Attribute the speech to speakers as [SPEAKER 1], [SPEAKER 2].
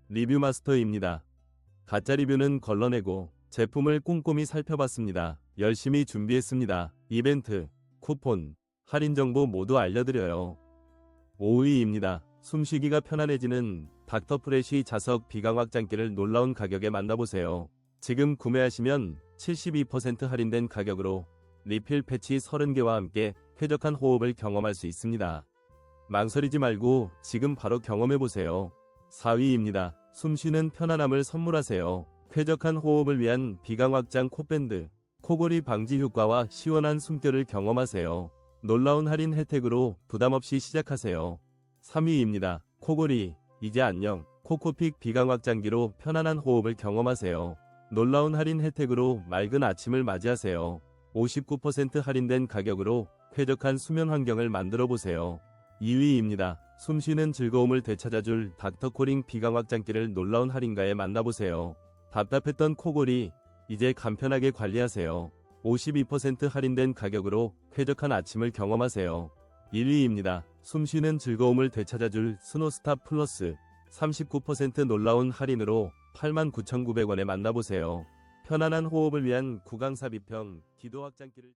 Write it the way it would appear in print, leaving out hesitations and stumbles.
[SPEAKER 1] 리뷰 마스터입니다. 가짜 리뷰는 걸러내고 제품을 꼼꼼히 살펴봤습니다. 열심히 준비했습니다. 이벤트, 쿠폰, 할인 정보 모두 알려드려요. 5위입니다. 숨쉬기가 편안해지는 닥터프레쉬 자석 비강 확장기를 놀라운 가격에 만나보세요. 지금 구매하시면 72% 할인된 가격으로 리필 패치 30개와 함께 쾌적한 호흡을 경험할 수 있습니다. 망설이지 말고 지금 바로 경험해보세요. 4위입니다. 숨쉬는 편안함을 선물하세요. 쾌적한 호흡을 위한 비강 확장 콧밴드, 코골이 방지 효과와 시원한 숨결을 경험하세요. 놀라운 할인 혜택으로 부담없이 시작하세요. 3위입니다. 코골이, 이제 안녕. 코코픽 비강 확장기로 편안한 호흡을 경험하세요. 놀라운 할인 혜택으로 맑은 아침을 맞이하세요. 59% 할인된 가격으로 쾌적한 수면 환경을 만들어보세요. 2위입니다. 숨쉬는 즐거움을 되찾아줄 닥터코링 비강 확장기를 놀라운 할인가에 만나보세요. 답답했던 코골이, 이제 간편하게 관리하세요. 52% 할인된 가격으로 쾌적한 아침을 경험하세요. 1위입니다. 숨쉬는 즐거움을 되찾아줄 스노스탑 플러스, 39% 놀라운 할인으로 89,900원에 만나보세요. 편안한 호흡을 위한 구강 삽입형 기도 확장기를